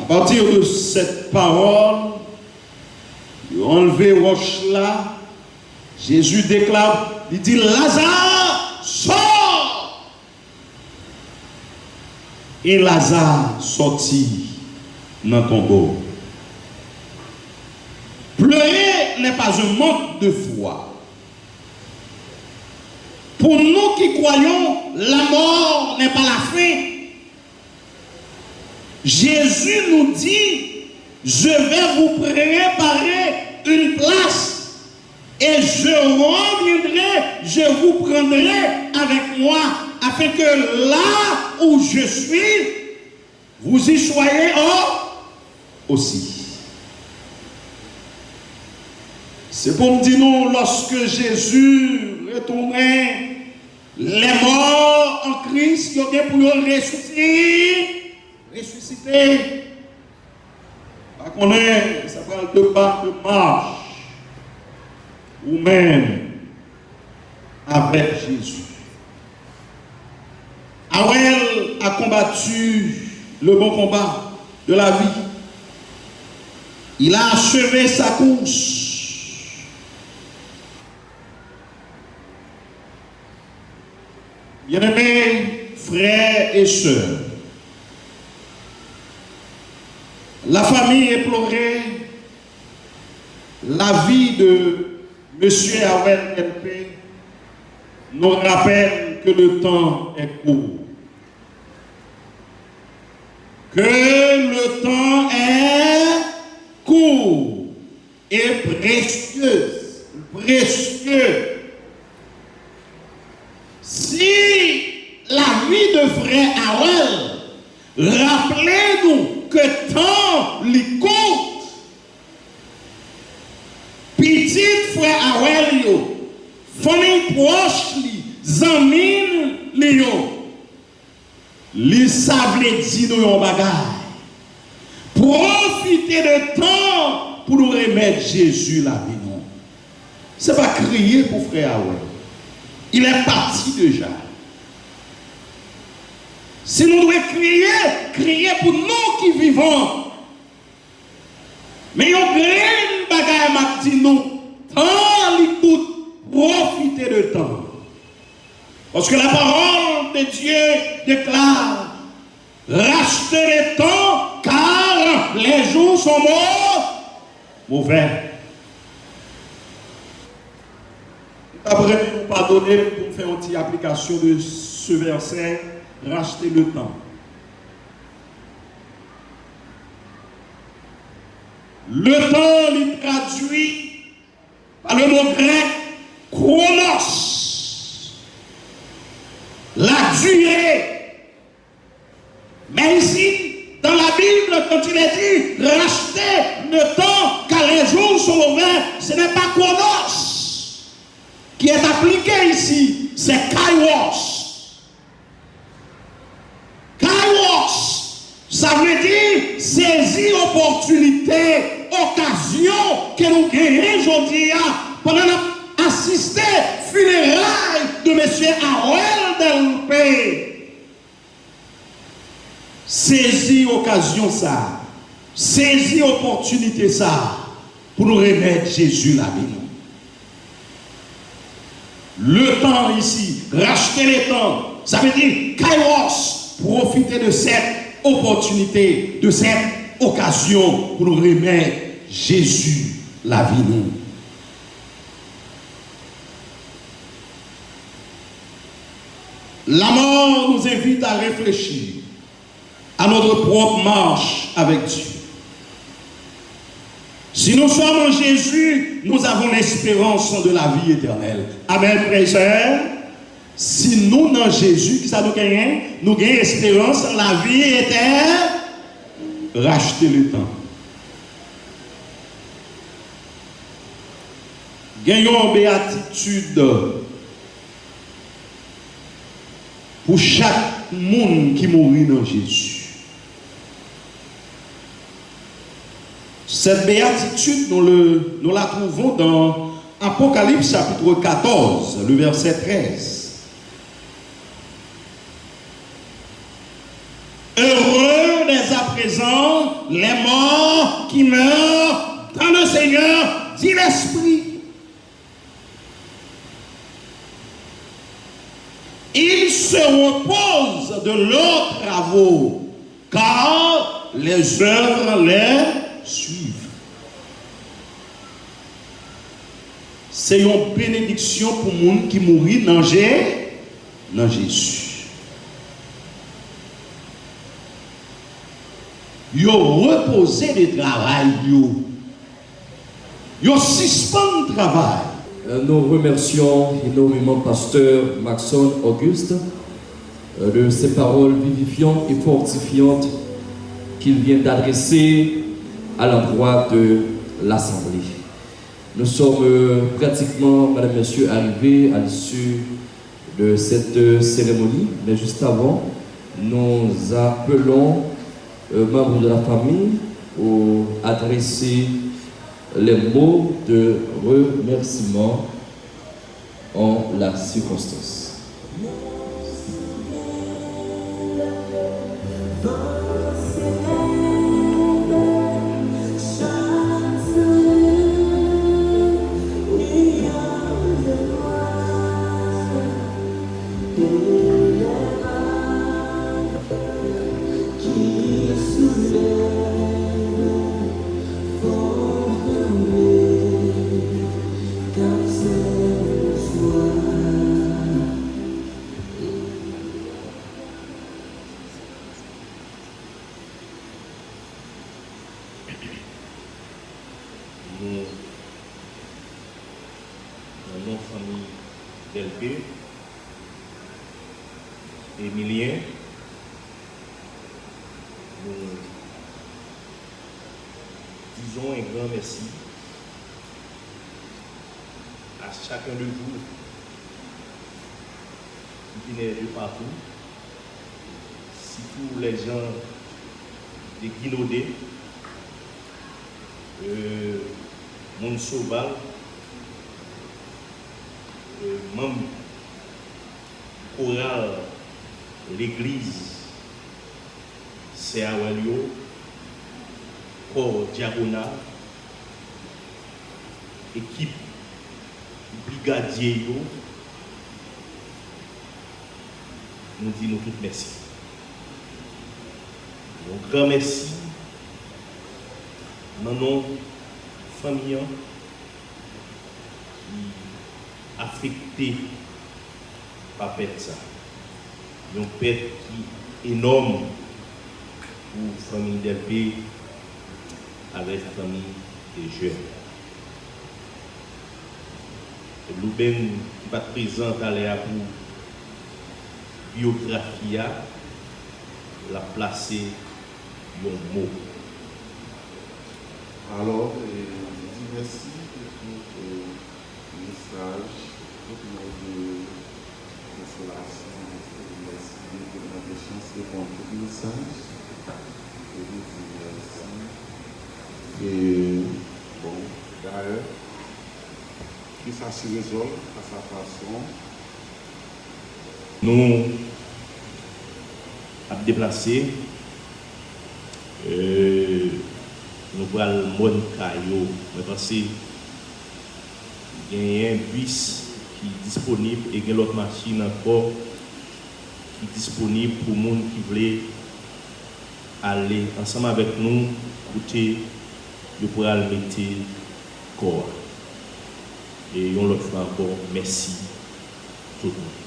À partir de cette parole, enlever roche là, Jésus déclare, il dit, Lazare, sors! Et Lazare sortit dans le tombeau. Pleurer n'est pas un manque de foi. Pour nous qui croyons, la mort n'est pas la fin. Jésus nous dit, je vais vous préparer une place et je reviendrai, je vous prendrai avec moi afin que là où je suis, vous y soyez aussi. C'est pour me dire nous, lorsque Jésus retournait, les morts en Christ, ils ont pour ressusciter. Pas qu'on est, ça parle de pas de marche, ou même avec Jésus. Awel a combattu le bon combat de la vie. Il a achevé sa course. Bien-aimés frères et sœurs, la famille éplorée, la vie de M. Awel LP nous rappelle que le temps est court. Que le temps est court et précieux. Si la vie de frère Awel, rappelez-nous que temps lui compte. Petit frère Awel yo, famille proche li, zamine li yo. Li savent dire nous yon bagay. Profitez de temps pour nous remettre Jésus la vie. Ce n'est pas crier pour frère Awel. Il est parti déjà. Si nous devons crier pour nous qui vivons. Mais on graine bagaille m'a dit nous. Tant l'écoute, profitez de temps. Parce que la parole de Dieu déclare, rachetez le temps car les jours sont mauvais. Après, nous pardonner pour faire une petite application de ce verset, racheter le temps. Le temps est traduit par le mot grec chronos. La durée. Mais ici, dans la Bible, quand il est dit racheter le temps car les jours sont mauvais, ce n'est pas chronos qui est appliqué ici, c'est kairos. Kairos, ça veut dire saisir opportunité, occasion que nous gagnons aujourd'hui pendant assister funérailles de M. Awel Delpé. Saisir occasion ça, saisir opportunité ça, pour nous remettre Jésus la vie. Le temps ici, racheter le temps, ça veut dire kairos, profiter de cette opportunité, de cette occasion pour nous remettre Jésus la vie. La mort nous invite à réfléchir à notre propre marche avec Dieu. Si nous sommes en Jésus, nous avons l'espérance de la vie éternelle. Amen, frères et sœurs. Si nous, dans Jésus, qui ça nous gagne? Nous gagnons espérance, la vie éternelle. Racheter le temps. Gagnons béatitude pour chaque monde qui mourit dans Jésus. Cette béatitude, nous la trouvons dans Apocalypse chapitre 14, le verset 13. Heureux dès à présent les morts qui meurent dans le Seigneur, dit l'Esprit. Ils se reposent de leurs travaux, car les œuvres les suivent. C'est une bénédiction pour les gens qui mourent dans Jésus. Ils reposent de travail. Ils suspendent le travail. Nous remercions énormément Pasteur Maxon Auguste de ces paroles vivifiantes et fortifiantes qu'il vient d'adresser à l'endroit de l'Assemblée. Nous sommes pratiquement, Madame, Monsieur, arrivés à l'issue de cette cérémonie, mais juste avant, nous appelons membres de la famille à adresser les mots de remerciement en la circonstance. Emilien, nous disons un grand merci à chacun de vous qui venez de partout, surtout les gens de Guinaudé, Mounsobal, membres chorale l'église c'est Awalio, corps diagonal, équipe brigadier, nous disons tout merci. Un grand merci dans nos familles qui affectés par pète ça. Une pète qui est énorme pour la famille d'LP avec la famille des jeunes. Louben qui va présenter à l'air pour biographie, la placer un mot. Alors, je dis merci pour tout le message, tout le mot de consolation. Merci de notre chance de répondre au message. Je vous dis merci. Et bon, d'ailleurs, que ça se résolve à sa façon. Nous avons déplacé, nous allons mon caillou, mais parce qu'il y a un bus qui est disponible et il y a l'autre machine encore qui est disponible pour les gens qui veulent aller ensemble avec nous, écouter, nous pourrons le mettre corps. Et une autre fois encore, merci tout le monde.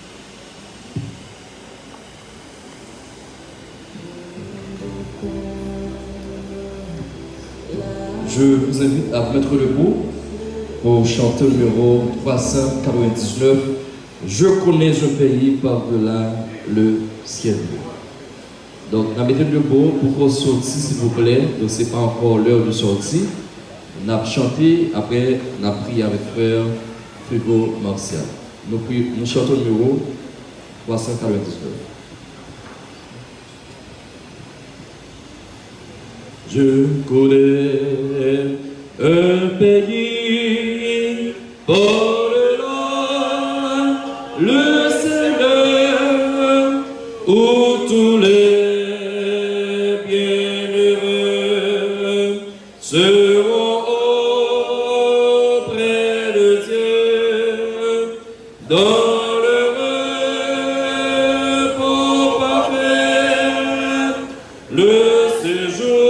Je vous invite à mettre debout pour chanter le numéro 399. Je connais un pays par-delà le ciel. Donc, on mettez debout pour qu'on sorte, s'il vous plaît. Donc, ce n'est pas encore l'heure de sortie. On a chanté, après, on a prié avec frère Frigo Martial. Nous chantons le numéro 399. Je connais un pays par-delà le Seigneur où tous les bienheureux seront auprès de Dieu dans le repos parfait, le séjour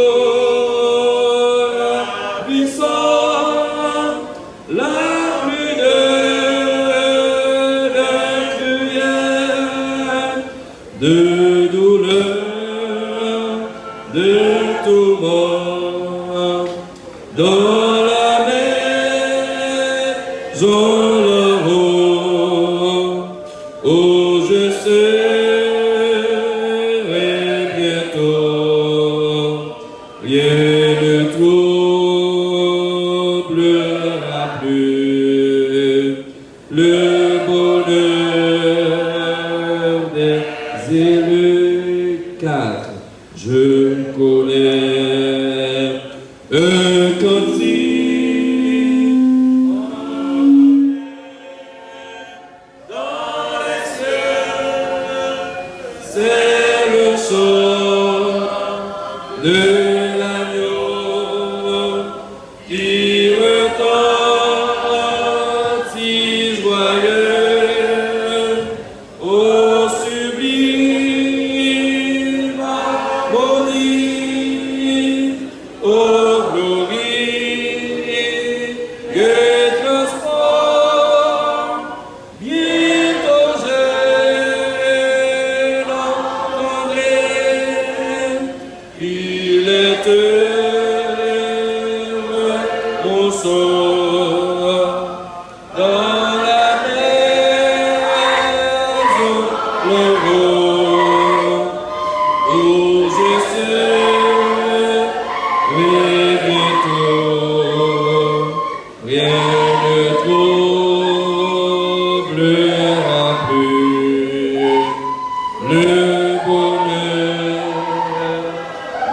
de douleur, de tourment, dans la maison là-haut, où je serai bientôt, rien ne troublera plus le bonheur des élus. 4. Je connais un cantique dans les cieux, c'est le son de l'agneau qui retentit joyeux au sublime harmonie, au glorie que transforme bientôt je l'entendrai. Il est heureux, mon sort, dans la maison l'heureux, où je serai bientôt, rien ne troublera plus le bonheur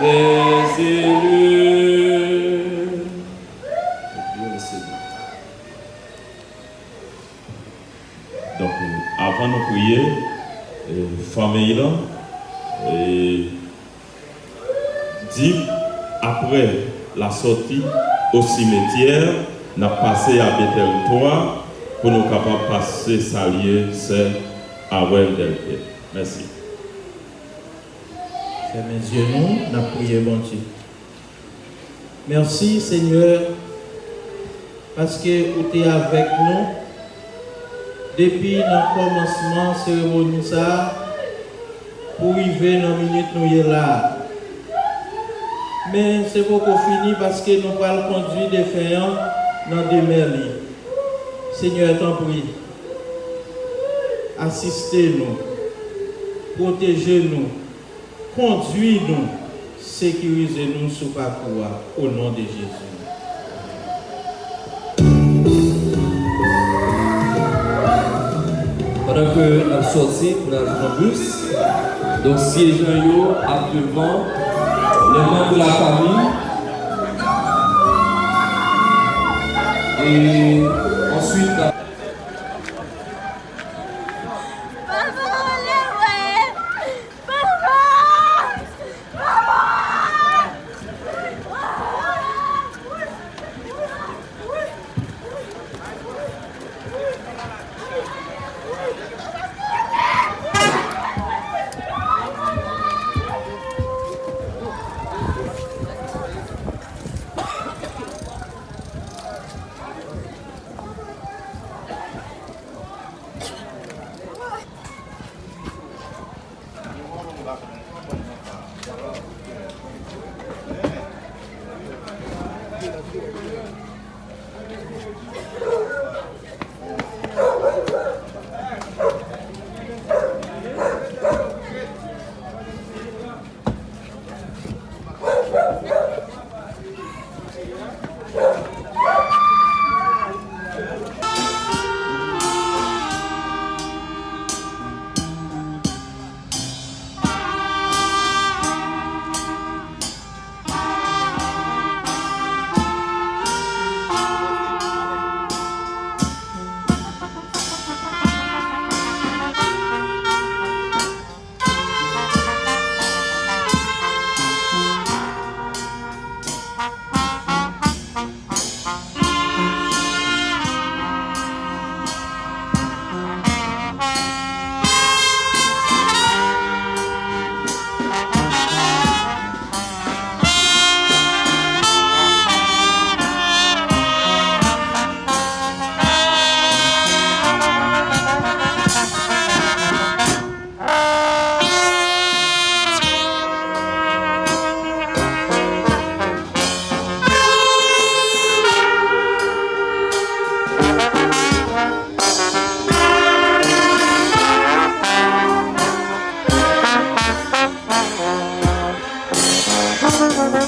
des élus. Donc, avant de prier, famille là, dit après la sortie au cimetière, n'a passé à Bethel 3 pour nous capables de passer salier, c'est à Wendelpe. Merci. Fermez les yeux, nous, n'a prié, bon Dieu. Merci, Seigneur, parce que vous êtes avec nous depuis le commencement de la cérémonie, pour arriver dans la minute où nous sommes là. Mais c'est pour qu'on finisse parce que nous allons conduire des faits dans des merlis. Seigneur, t'en prie, assistez-nous, protégez-nous, conduisez-nous, sécurisez-nous sous parcours au nom de Jésus. Pendant que nous sortis pour le bus, donc si les gens sont devant les membres de la famille, et ensuite Thank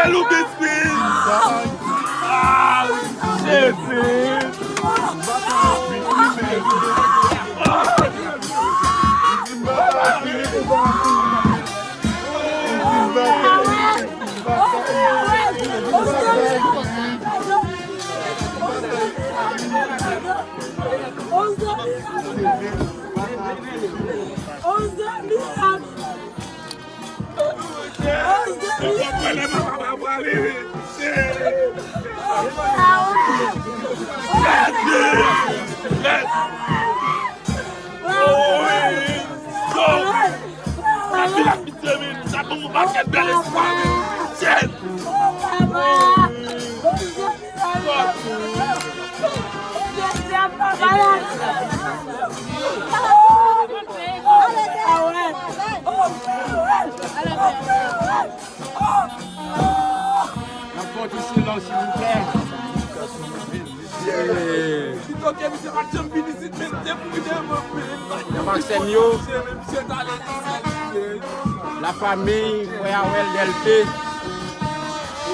Look at this! Ah, shit, man! La famille, frère LDLP, et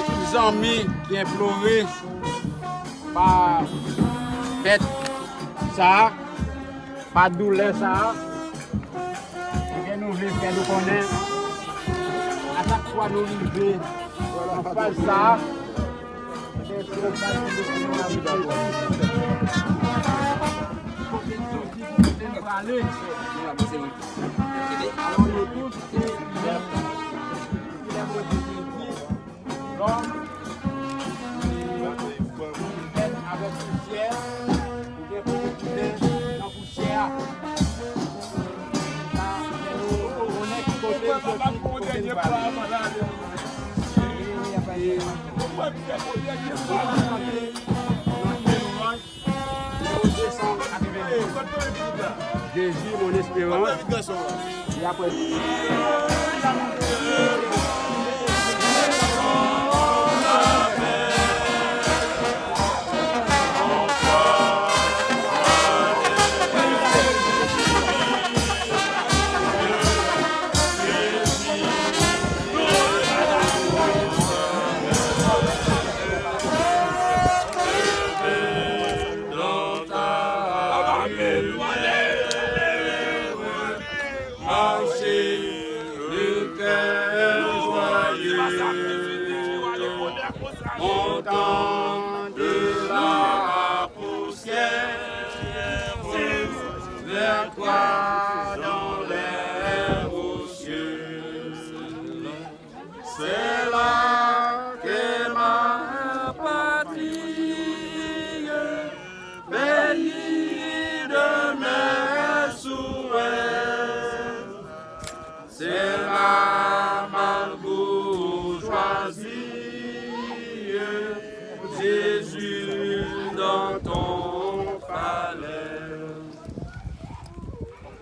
tous les amis qui imploraient par fête ça, par douleur ça, et nous voulons faire nous connaître. À chaque fois nous vivons, on fait ça. Jésus, mon espérance. Et après.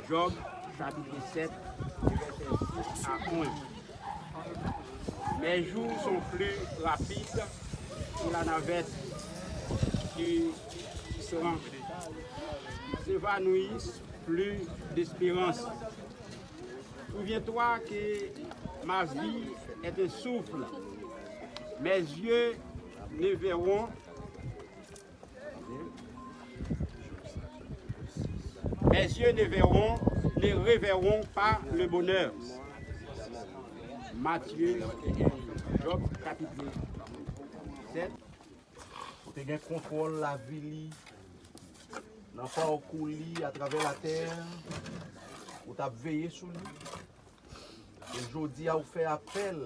Job, chapitre 7, verset 6 à 11. Mes jours sont plus rapides que la navette qui se s'évanouissent plus d'espérance. Souviens-toi que ma vie est un souffle. Mes yeux ne verront Mes yeux ne reverront pas le bonheur. Matthieu, Job, chapitre 7. Tu as contrôle la vie, n'a pas au coulis à travers la terre, ou tu as veillé sur lui. Et aujourd'hui, a fait appel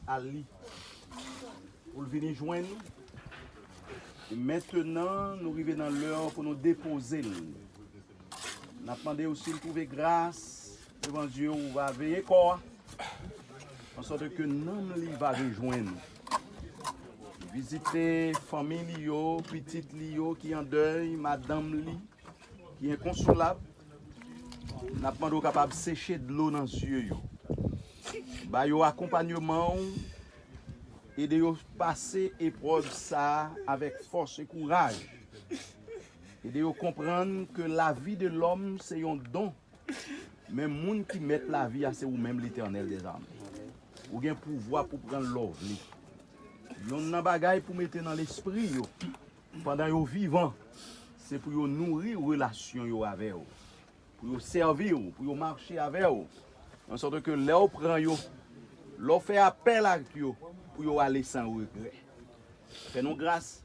à lui pour venir joindre nous. Et maintenant, nous arrivons dans l'heure pour nous déposer. Nous avons demandé aussi de trouver grâce devant Dieu où va veiller quoi, en sorte que nous va rejoindre. Visiter famille Lio, petite Lio qui en deuil, madame Li qui est inconsolable. Nous avons demandé capable de sécher de l'eau dans les yeux. Bah yo accompagnement et de passer épreuve ça avec force et courage. Et de comprendre que la vie de l'homme, c'est un don. Mais les gens qui mettent la vie, c'est vous-même l'Éternel des armées. Vous avez un pouvoir pour prendre l'œuvre. yon nan bagay pour mettre dans l'esprit yo pendant yo vivant, c'est pour yo nourrir relation yo avec yo, pour yo servir yo, pour yo marcher avec yo, en sorte que là on prend yo, l'on fait appel à yo pour yo aller sans regret. Fais-nous grâce,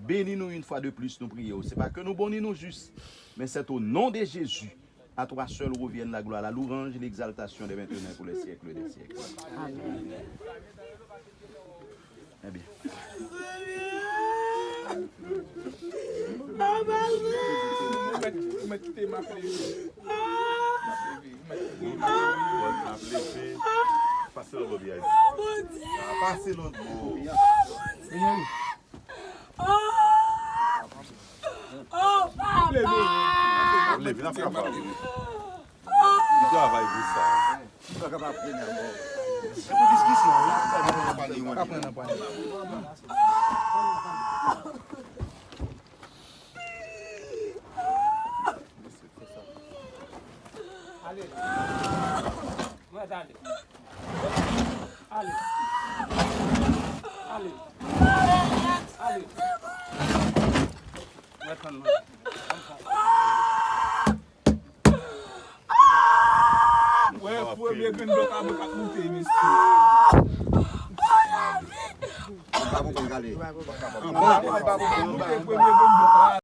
bénis-nous une fois de plus, nous prions. C'est pas que nous bénissons juste, mais c'est au nom de Jésus. À toi seul revienne la gloire, la louange et l'exaltation des maintenant pour les siècles des siècles. Amen. Eh bien. Passez le bien. Passez l'autre mot. Oh, papa! Levez, n'a pas parlé. Il travaille pour ça. Il va pas prendre c'est pour discussion. Il va pas prendre. Allez. Allez. Allez. Allez. Allez. Ouais, premier gun bloc à monter, monsieur. On va regarder.